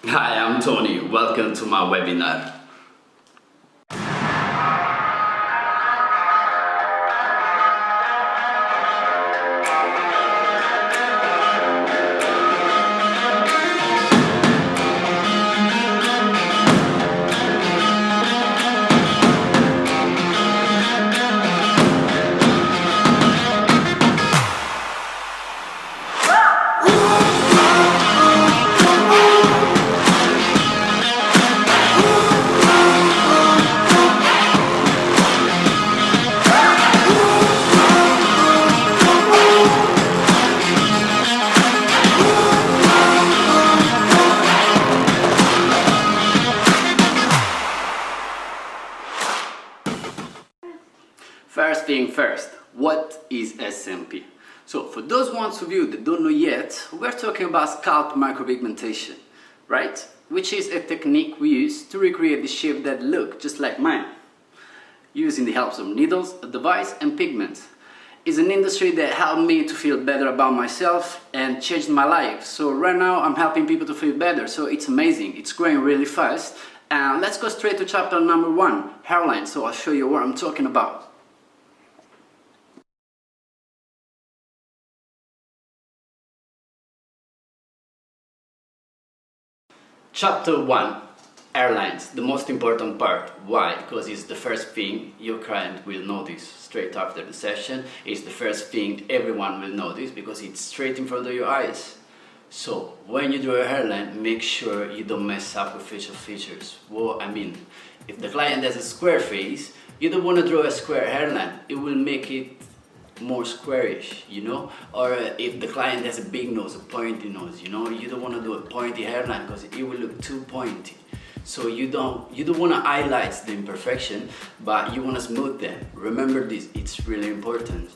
Hi, I'm Tony. Welcome to my webinar. First thing first, what is SMP? So for those ones of you that don't know yet, we're talking about scalp micropigmentation, right? Which is a technique we use to recreate the shape that look just like mine, using the help of needles, a device and pigments. It's an industry that helped me to feel better about myself and changed my life. So right now I'm helping people to feel better, so it's amazing, it's growing really fast. And let's go straight to chapter number 1, hairline, so I'll show you what I'm talking about. Chapter 1, hairlines, the most important part. Why? Because it's the first thing your client will notice straight after the session. It's the first thing everyone will notice because it's straight in front of your eyes. So when you do a hairline, make sure you don't mess up with facial features. Well, I mean, if the client has a square face, you don't want to draw a square hairline. It will make it more squarish, you know, or if the client has a big nose, a pointy nose, you know, you don't want to do a pointy hairline because it will look too pointy. So you don't want to highlight the imperfection, but you want to smooth them. Remember this, it's really important.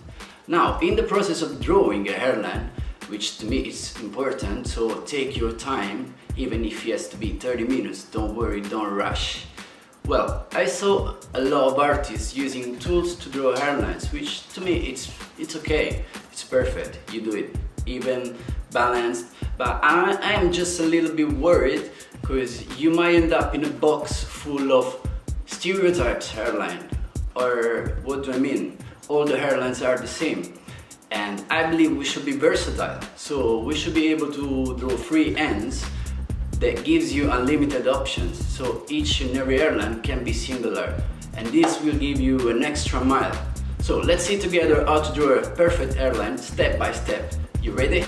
Now, in the process of drawing a hairline, which to me is important, so take your time, even if it has to be 30 minutes, don't worry, don't rush. Well, I saw a lot of artists using tools to draw hairlines, which to me it's okay, it's perfect, you do it even, balanced, but I am just a little bit worried because you might end up in a box full of stereotypes hairline. Or what do I mean? All the hairlines are the same. And I believe we should be versatile, so we should be able to draw free ends that gives you unlimited options, so each and every hairline can be singular, and this will give you an extra mile. So let's see together how to draw a perfect hairline step by step. You ready?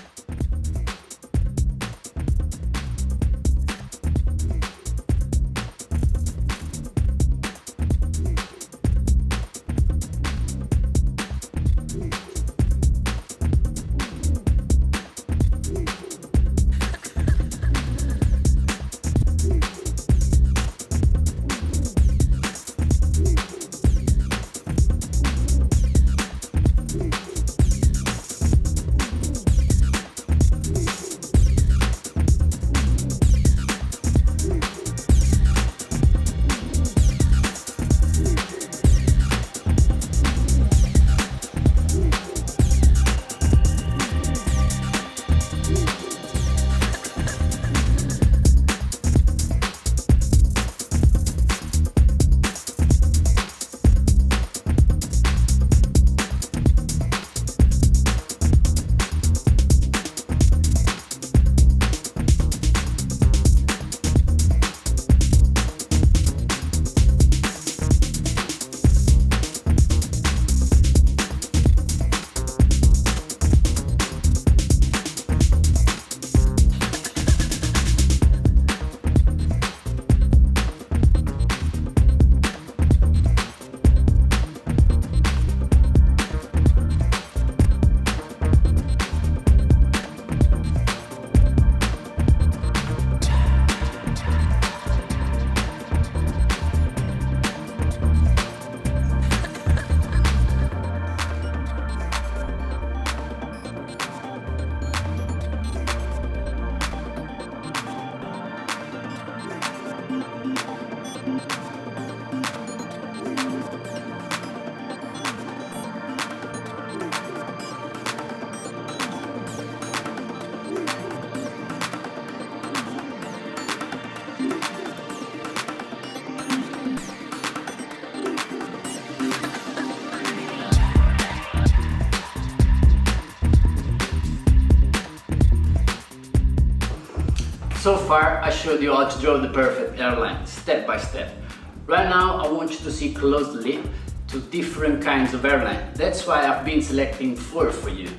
So far I showed you how to draw the perfect hairline, step by step. Right now I want you to see closely to different kinds of hairline. That's why I've been selecting 4 for you.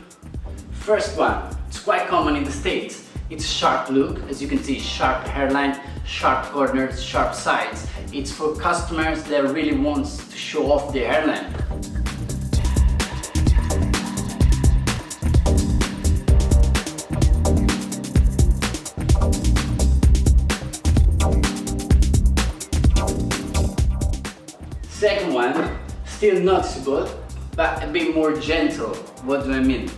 First one, it's quite common in the States. It's a sharp look, as you can see, sharp hairline, sharp corners, sharp sides. It's for customers that really wants to show off their hairline. Second one, still noticeable, but a bit more gentle. What do I mean?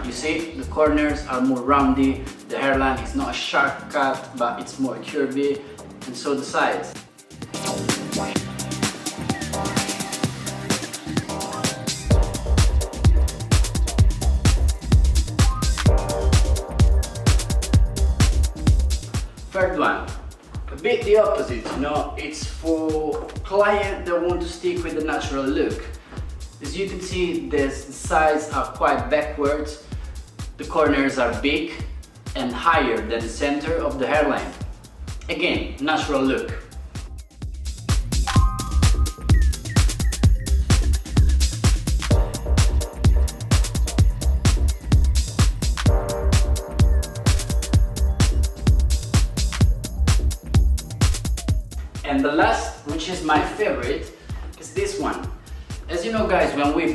You see, the corners are more roundy, the hairline is not a sharp cut, but it's more curvy, and so the sides. Third one, a bit the opposite, you know, it's for clients that want to stick with the natural look. As you can see, the sides are quite backwards, the corners are big and higher than the center of the hairline. Again, natural look. And the last, which is my favorite, is this one. As you know guys, when we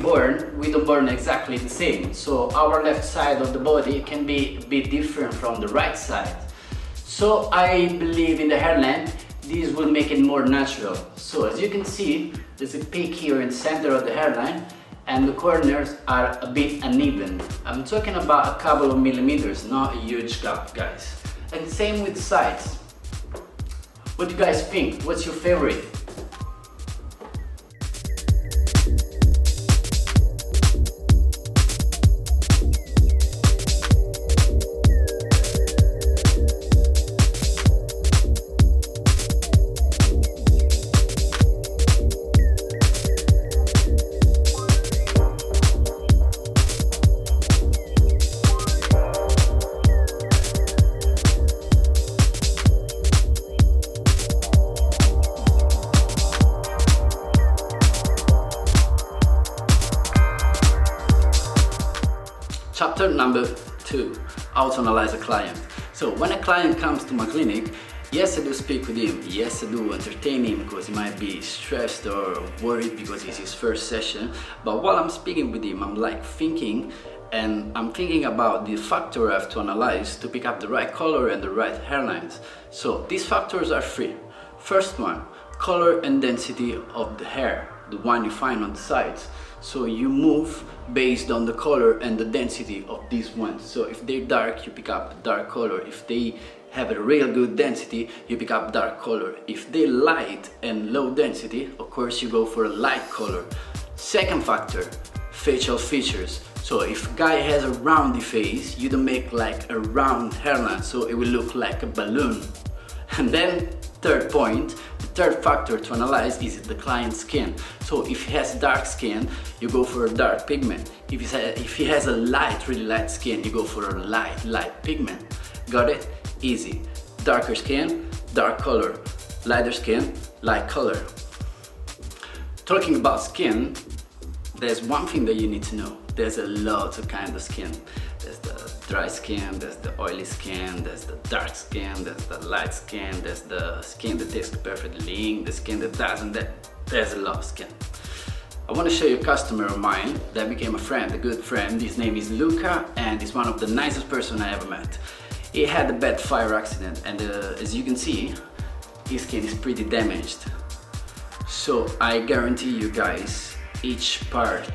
don't born exactly the same. So our left side of the body can be a bit different from the right side. So I believe in the hairline, this will make it more natural. So as you can see, there's a peak here in the center of the hairline and the corners are a bit uneven. I'm talking about a couple of millimeters, not a huge gap guys. And same with the sides. What do you guys think? What's your favorite? Chapter number 2, how to analyze a client. So when a client comes to my clinic, yes, I do speak with him, yes, I do entertain him because he might be stressed or worried because it's his first session, but while I'm speaking with him, I'm like thinking, and I'm thinking about the factor I have to analyze to pick up the right color and the right hairlines. So these factors are 3. First one, color and density of the hair, the one you find on the sides. So you move based on the color and the density of these ones. So if they're dark, you pick up dark color. If they have a real good density, you pick up dark color. If they're light and low density, of course you go for a light color. Second factor, facial features. So if a guy has a roundy face, you don't make like a round hairline, so it will look like a balloon. And then third point, the third factor to analyze is the client's skin. So if he has dark skin, you go for a dark pigment. If he has a really light skin, you go for a light pigment. Got it? Easy. Darker skin, dark color. Lighter skin, light color. Talking about skin, there's one thing that you need to know. There's a lot of kinds of skin. There's the dry skin, there's the oily skin, there's the dark skin, there's the light skin, there's the skin that tastes perfectly in, the skin that doesn't, there's a lot of skin. I want to show you a customer of mine that became a friend, a good friend. His name is Luca and he's one of the nicest person I ever met. He had a bad fire accident and as you can see, his skin is pretty damaged. So I guarantee you guys, each part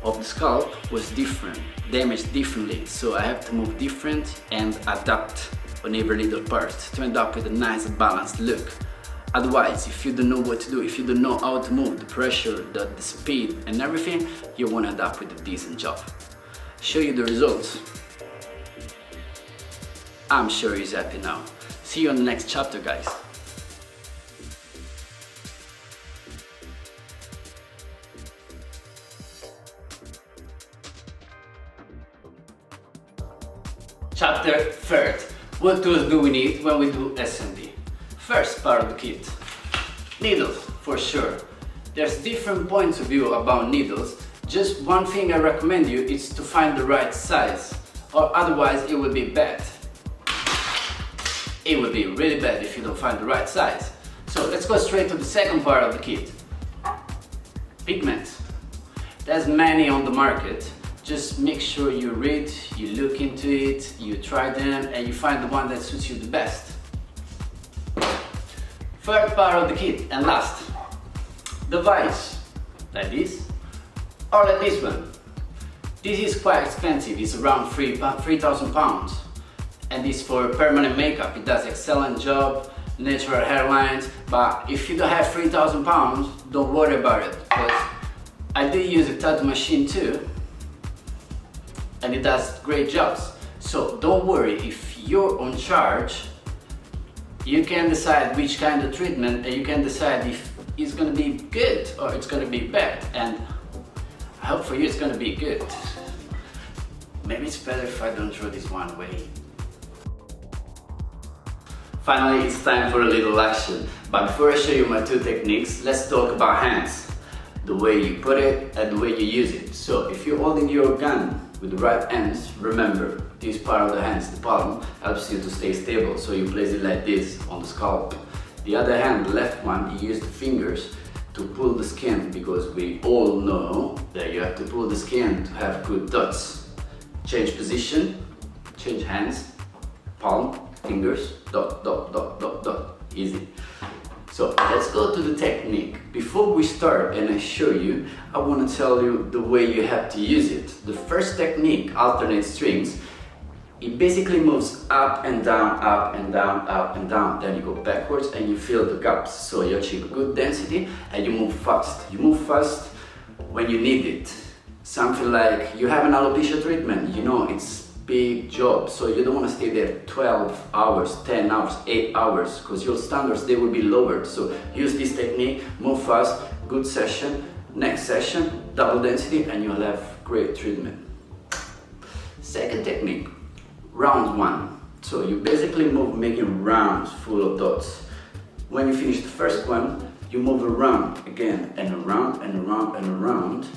of the scalp was different, damaged differently, so I have to move different and adapt on every little part to end up with a nice balanced look. Otherwise, if you don't know what to do, if you don't know how to move, the pressure, the speed and everything, you won't end up with a decent job. Show you the results. I'm sure he's happy now. See you on the next chapter, guys. Chapter 3, What tools do we need when we do S&D? First part of the kit, needles, for sure. There's different points of view about needles. Just one thing I recommend you is to find the right size, or otherwise it will be bad. It will be really bad if you don't find the right size. So let's go straight to the second part of the kit. Pigments. There's many on the market. Just make sure you read, you look into it, you try them, and you find the one that suits you the best. Third part of the kit, and last, device. Like this, or like this one. This is quite expensive, it's around 3,000 pounds. And it's for permanent makeup. It does excellent job, natural hairlines, but if you don't have 3,000 pounds, don't worry about it, because I do use a tattoo machine too, and it does great jobs. So don't worry, if you're on charge, you can decide which kind of treatment, and you can decide if it's gonna be good or it's gonna be bad. And I hope for you it's gonna be good. Maybe it's better if I don't throw this one away. Finally, it's time for a little action. But before I show you my two techniques, let's talk about hands. The way you put it and the way you use it. So if you're holding your gun with the right hands, remember, this part of the hands, the palm, helps you to stay stable. So you place it like this on the scalp. The other hand, the left one, you use the fingers to pull the skin, because we all know that you have to pull the skin to have good dots. Change position, change hands, palm, fingers, dot, dot, dot, dot, dot. Easy. So let's go to the technique. Before we start and I show you, I want to tell you the way you have to use it. The first technique, alternate strings, it basically moves up and down, up and down, up and down. Then you go backwards and you fill the gaps. So you achieve good density and you move fast. You move fast when you need it. Something like you have an alopecia treatment, you know, it's big job, so you don't want to stay there 12 hours, 10 hours, 8 hours, because your standards, they will be lowered. So use this technique, move fast, good session, next session, double density, and you'll have great treatment. Second technique, round one. So you basically move making rounds full of dots. When you finish the first one, you move around again, and around and around and around.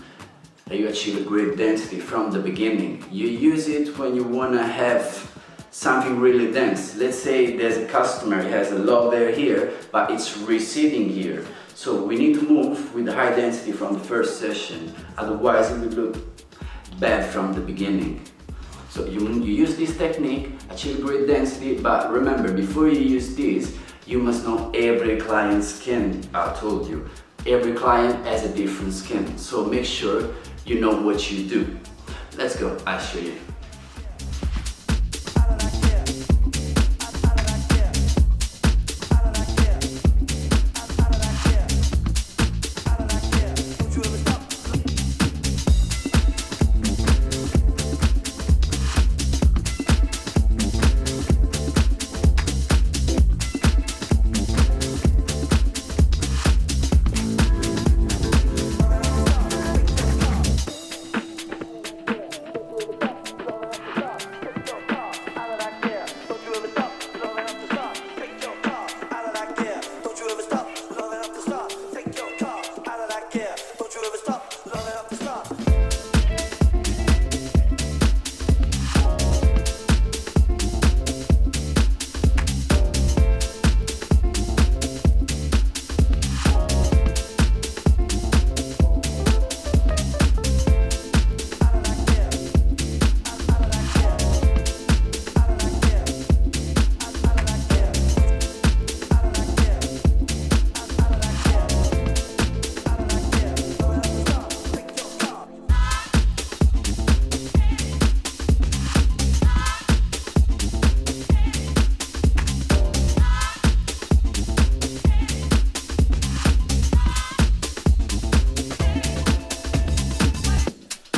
You achieve a great density from the beginning. You use it when you want to have something really dense. Let's say there's a customer, he has a low hair here, but it's receding here. So we need to move with the high density from the first session, otherwise it will look bad from the beginning. So you use this technique, achieve great density, but remember, before you use this, you must know every client's skin. I told you, every client has a different skin, so make sure you know what you do. Let's go, I'll show you.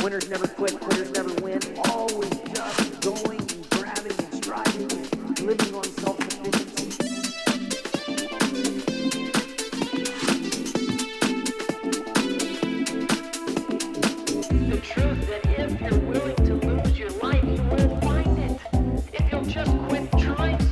Winners never quit, quitters never win. Always just going and grabbing and striving and living on self-sufficiency. The truth that if you're willing to lose your life, you will find it. If you'll just quit trying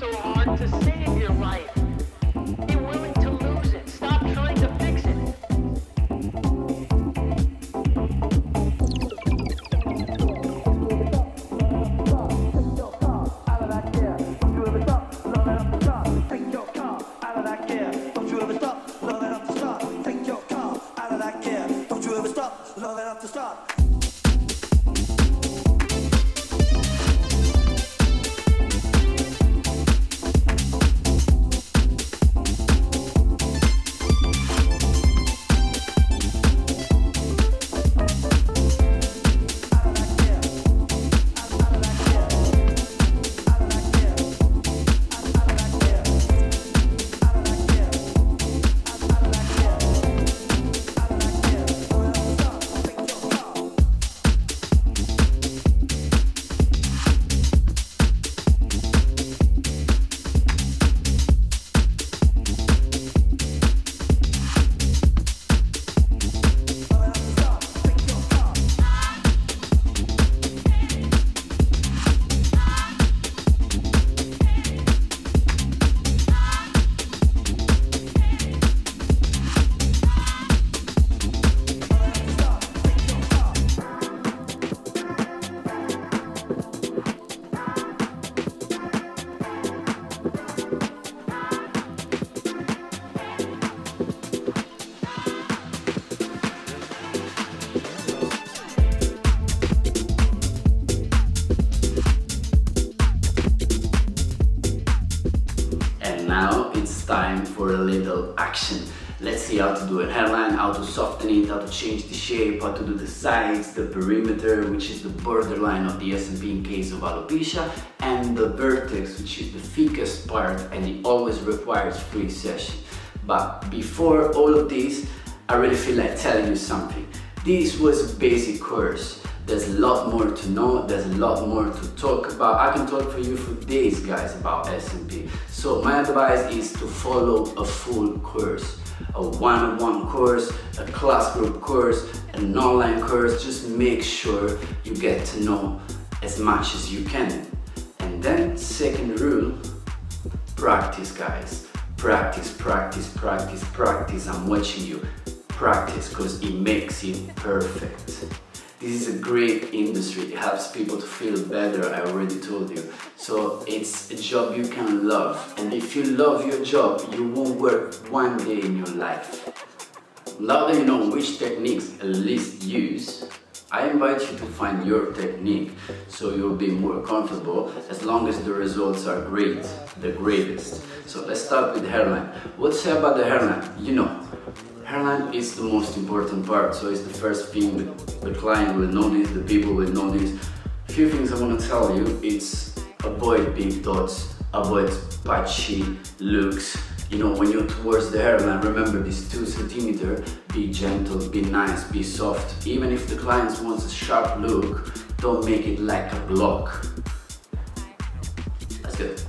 action. Let's see how to do a hairline, how to soften it, how to change the shape, how to do the sides, the perimeter, which is the borderline of the SMP in case of alopecia, and the vertex, which is the thickest part, and it always requires 3 sessions. But before all of this, I really feel like telling you something. This was a basic course. There's a lot more to know, there's a lot more to talk about. I can talk for you for days, guys, about SMP. So my advice is to follow a full course. A one-on-one course, a class group course, an online course. Just make sure you get to know as much as you can. And then, second rule, practice, guys. Practice, practice, practice, practice. I'm watching you. Practice, because it makes it perfect. This is a great industry. It helps people to feel better, I already told you. So it's a job you can love. And if you love your job, you won't work one day in your life. Now that you know which techniques at least use, I invite you to find your technique so you'll be more comfortable as long as the results are great, the greatest. So let's start with the hairline. What to say about the hairline? You know, hairline is the most important part, so it's the first thing the client will notice, the people will notice. A few things I want to tell you, it's avoid big dots, avoid patchy looks. You know, when you're towards the hairline, remember this 2 centimeter, be gentle, be nice, be soft. Even if the client wants a sharp look, don't make it like a block. That's good.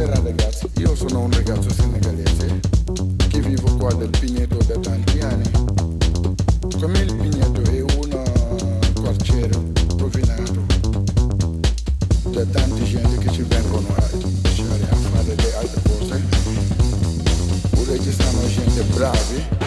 Buonasera ragazzi, io sono un ragazzo senegalese che vivo qua del Pigneto da tanti anni. Come il Pigneto è un quartiere rovinato da tante gente che ci vengono a lasciare a fare le altre cose, oppure ci sono gente bravi.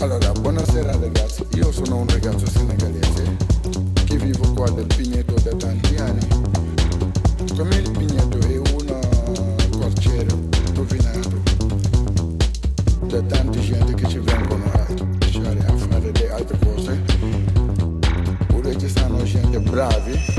Allora, buonasera ragazzi, io sono un ragazzo senegalese che vivo qua del Pigneto da tanti anni. Come il Pigneto è un quartiere rovinato da tante gente che ci vengono a lasciare a fare le altre cose, oppure ci sono gente bravi.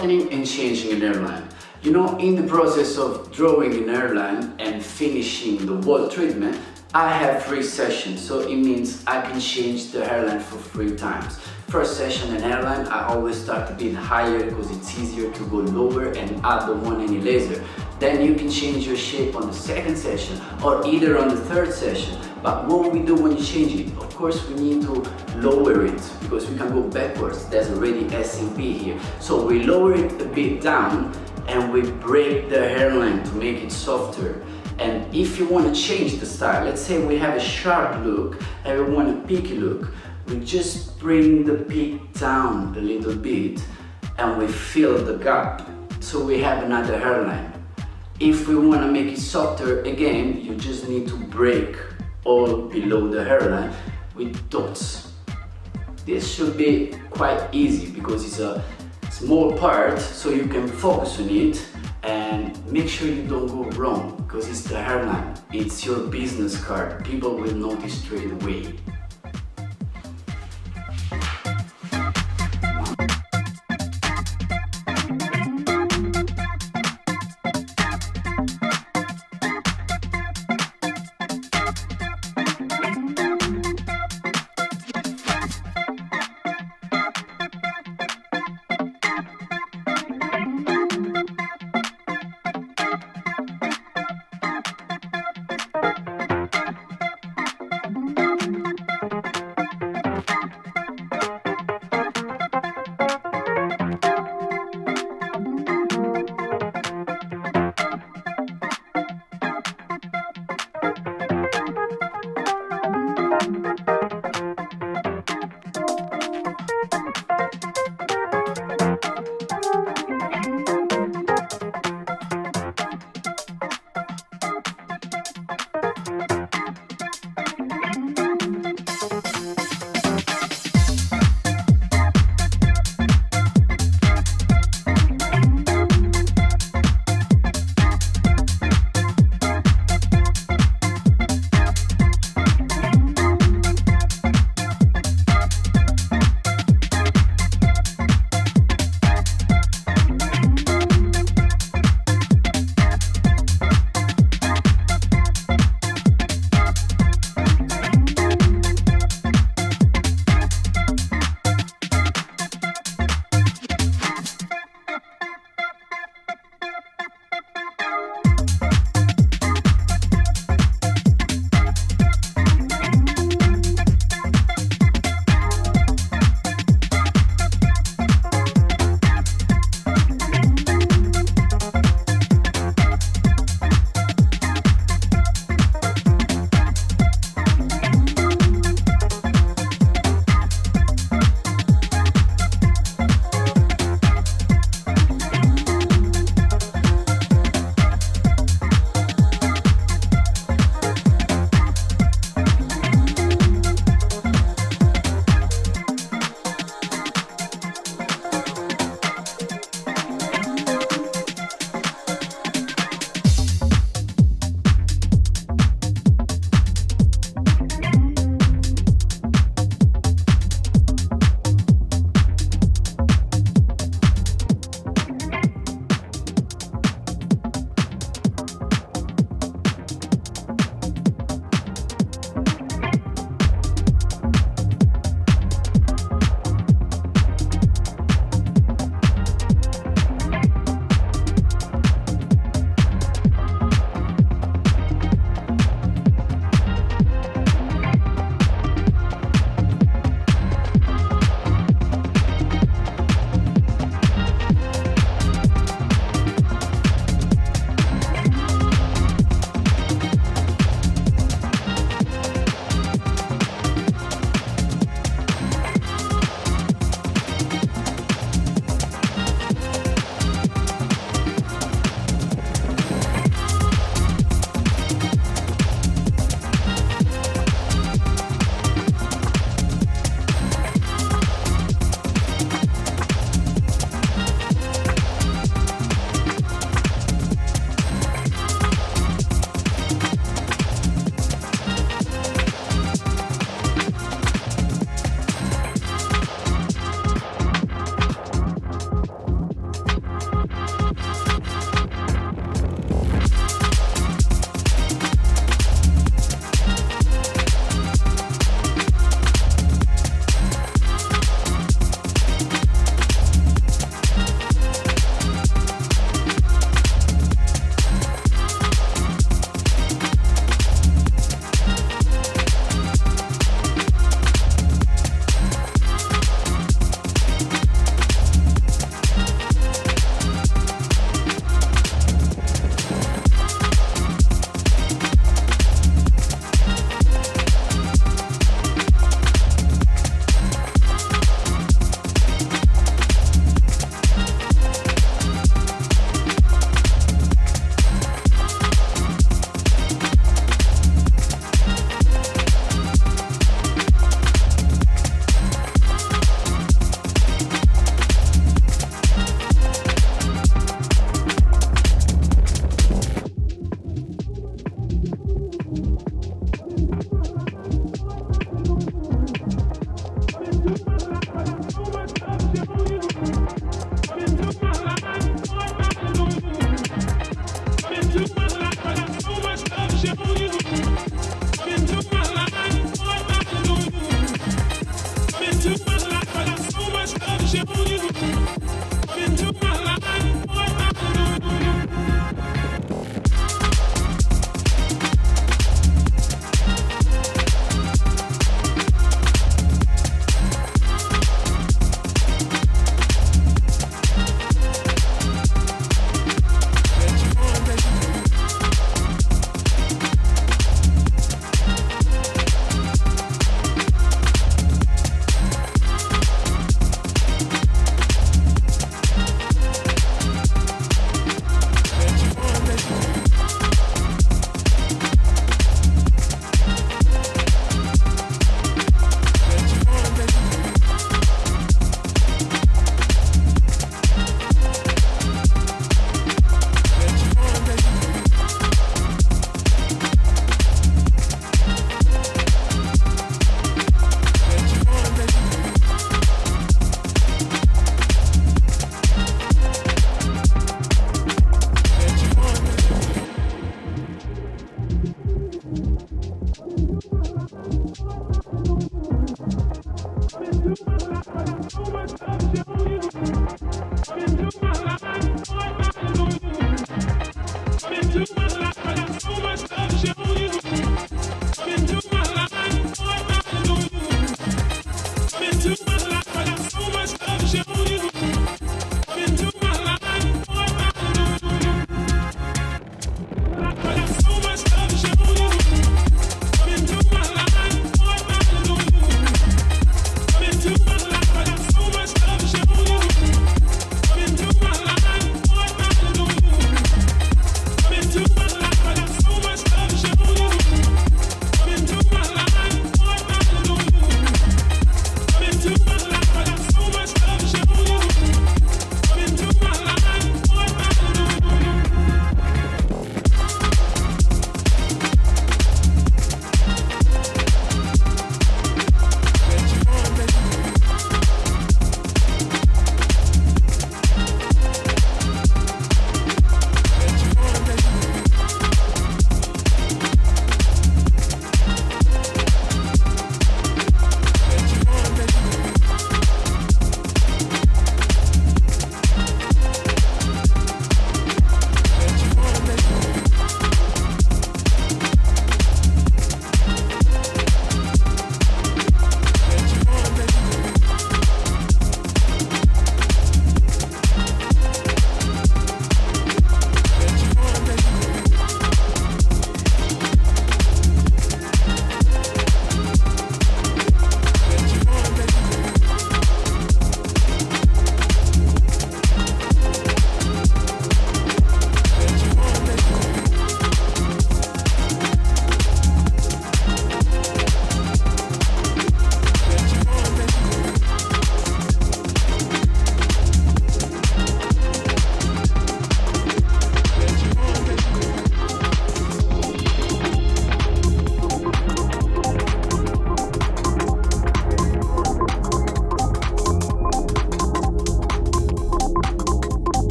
softening and changing an hairline. You know, in the process of drawing an hairline and finishing the whole treatment, I have 3 sessions, so it means I can change the hairline for 3 times. First session and hairline, I always start a bit higher because it's easier to go lower and I don't want any laser. Then you can change your shape on the second session or either on the third session. But what we do when you change it, of course we need to lower it because we can go backwards. There's already S&P here. So we lower it a bit down and we break the hairline to make it softer. And if you want to change the style, let's say we have a sharp look and we want a peaky look, we just bring the peak down a little bit and we fill the gap so we have another hairline. If we want to make it softer again, you just need to break all below the hairline with dots. This should be quite easy because it's a small part, so you can focus on it and make sure you don't go wrong because it's the hairline, it's your business card, people will notice straight away.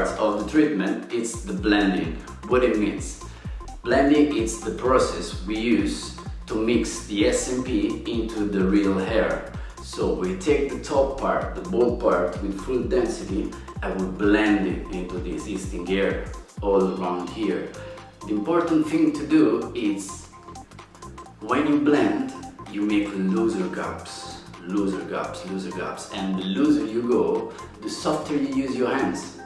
part of the treatment is the blending. What it means? Blending is the process we use to mix the SMP into the real hair. So we take the top part, the bald part with full density, and we blend it into the existing hair all around here. The important thing to do is when you blend, you make looser gaps, and the looser you go, the softer you use your hands,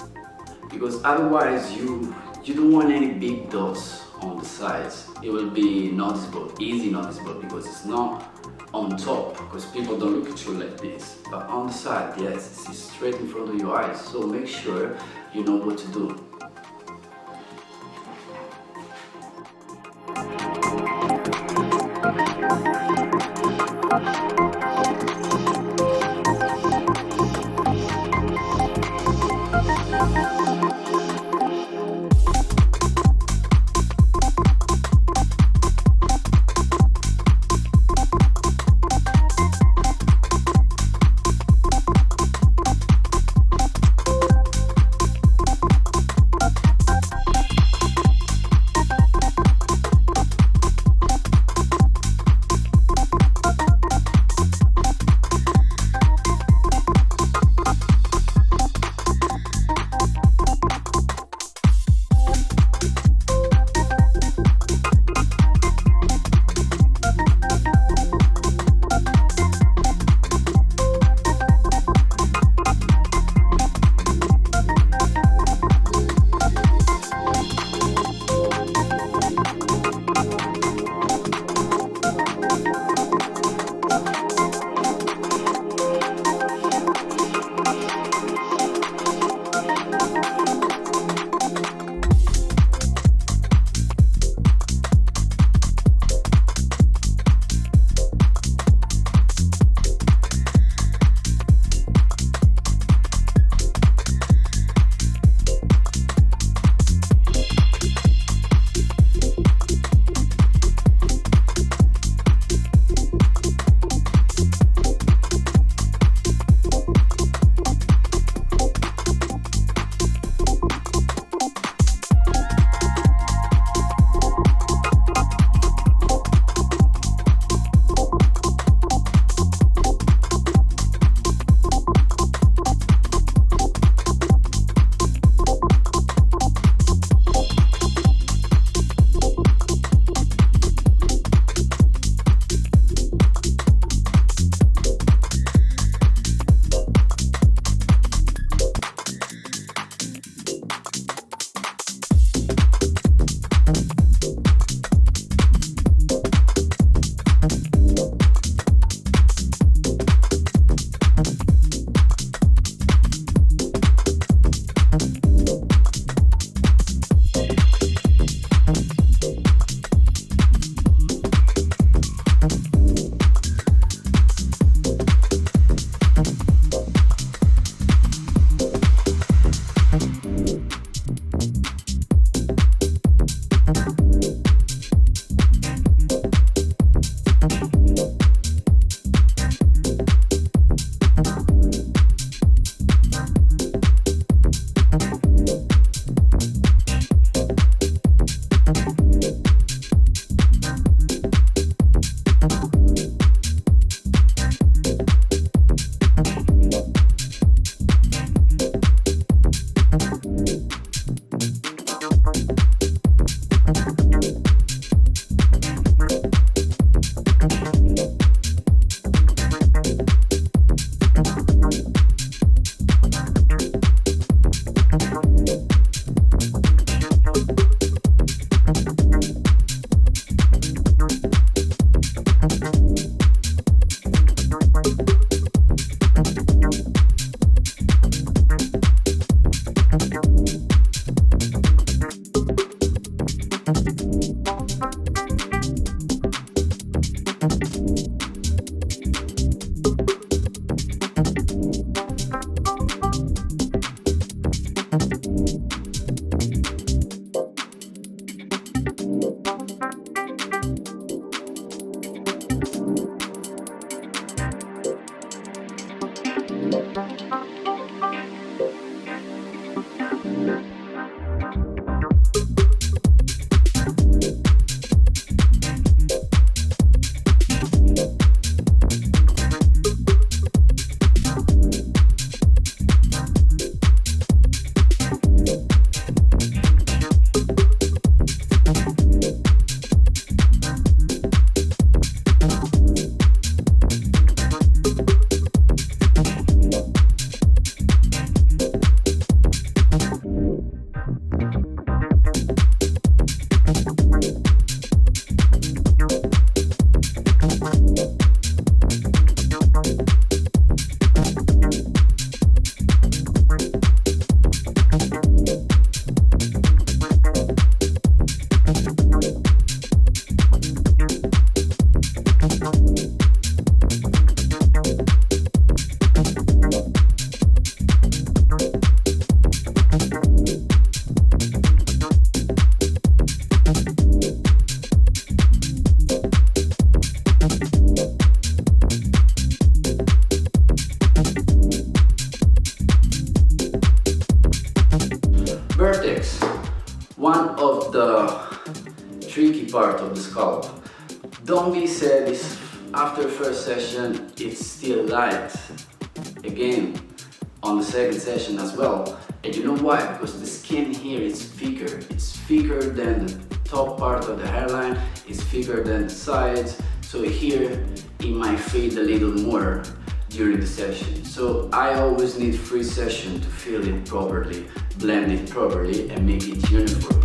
because otherwise you don't want any big dots on the sides. It will be noticeable, easy noticeable, because it's not on top, because people don't look at you like this, but on the side, yes, it's straight in front of your eyes, so make sure you know what to do. One of the tricky part of the scalp. Don't be sad if after first session it's still light. Again, on the second session as well. And you know why? Because the skin here is thicker. It's thicker than the top part of the hairline, it's thicker than the sides. So here it might fade a little more during the session. So I always need 3 sessions to fill it properly, blend it properly and make it uniform.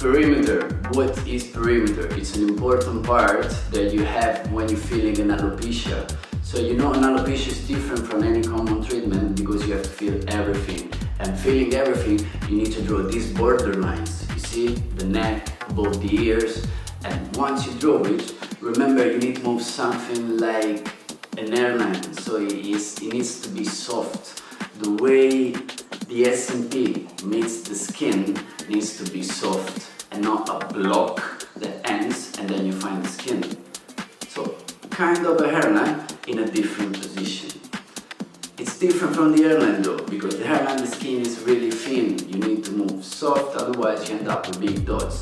Perimeter. What is perimeter? It's an important part that you have when you're feeling an alopecia. So you know an alopecia is different from any common treatment because you have to feel everything. And feeling everything, you need to draw these border lines. You see, the neck, above the ears. And once you draw it, remember you need to move something like an hairline. So it needs to be soft. The way the SMP meets the skin needs to be soft and not a block that ends and then you find the skin. So kind of a hairline in a different position. It's different from the hairline though, because the hairline, the skin is really thin. You need to move soft, otherwise you end up with big dots.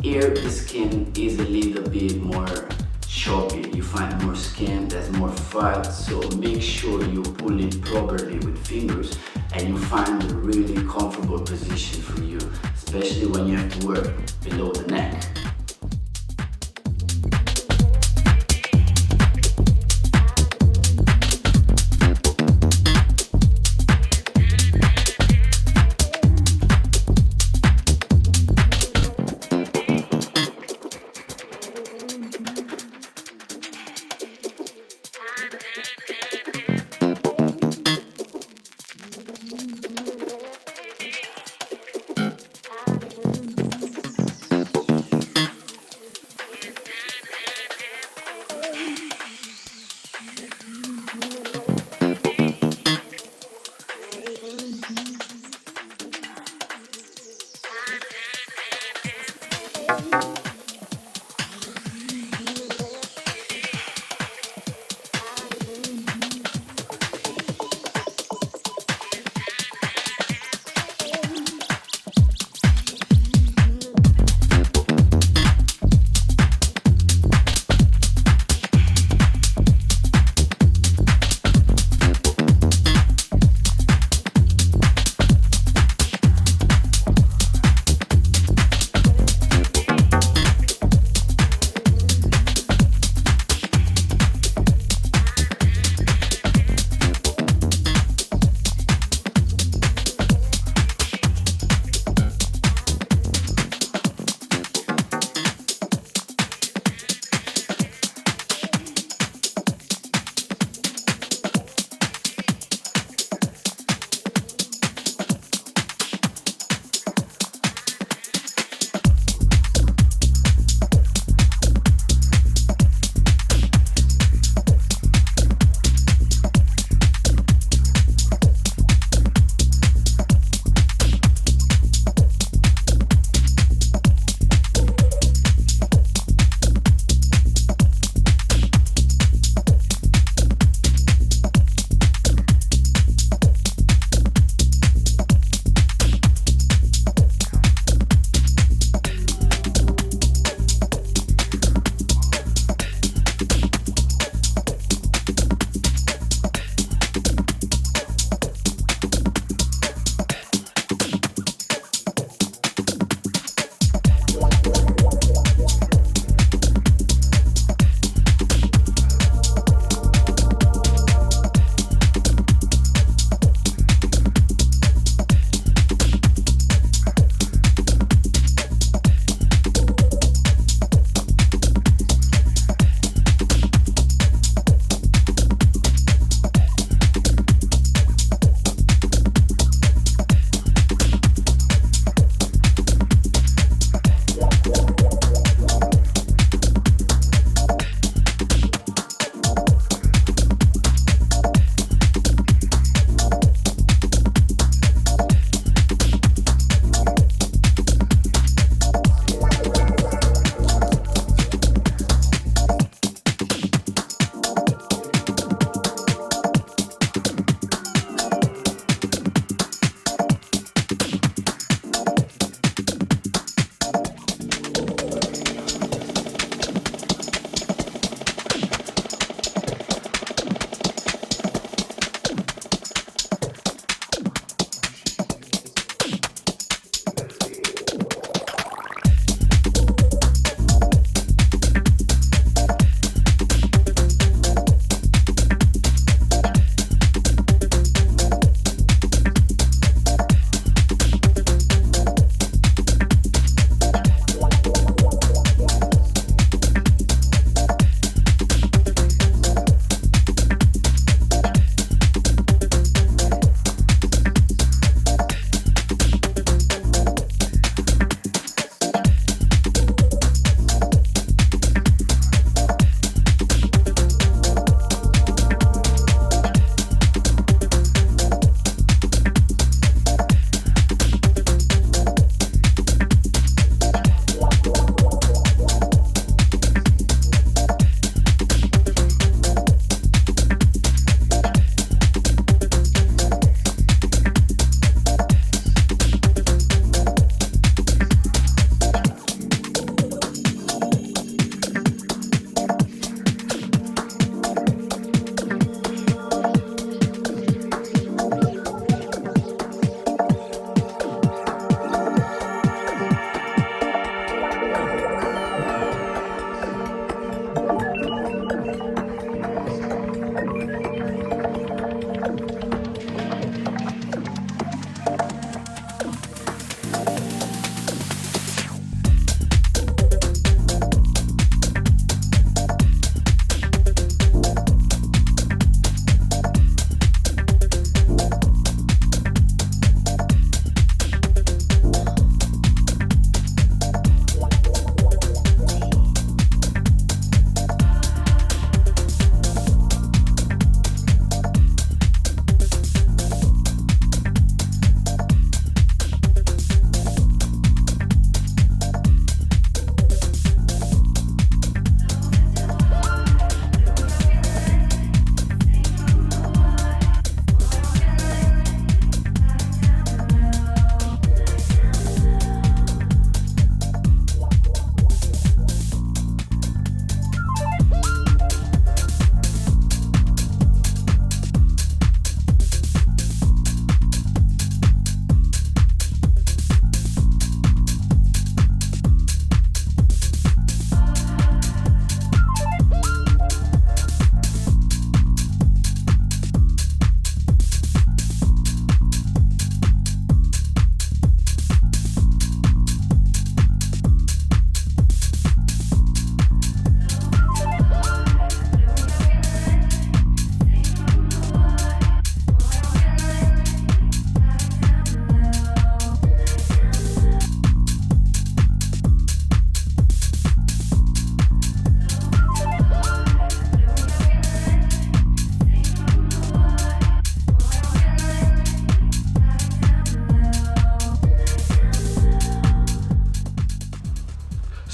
Here the skin is a little bit more choppy. You find more skin, there's more fat, so make sure you pull it properly with fingers and you find a really comfortable position for you, especially when you have to work below the neck.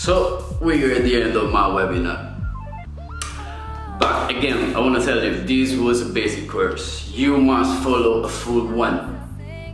So we're at the end of my webinar. But again, I want to tell you, this was a basic course. You must follow a full one,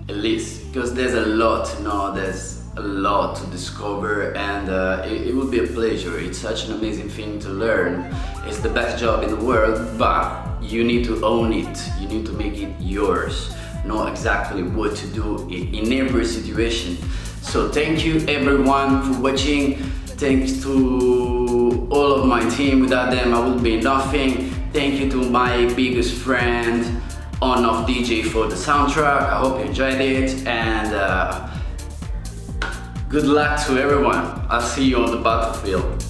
at least, because there's a lot to know, there's a lot to discover, and it would be a pleasure. It's such an amazing thing to learn. It's the best job in the world, but you need to own it. You need to make it yours. Know exactly what to do in every situation. So thank you everyone for watching. Thanks to all of my team. Without them I would be nothing. Thank you to my biggest friend on-off DJ for the soundtrack. I hope you enjoyed it, and good luck to everyone. I'll see you on the battlefield.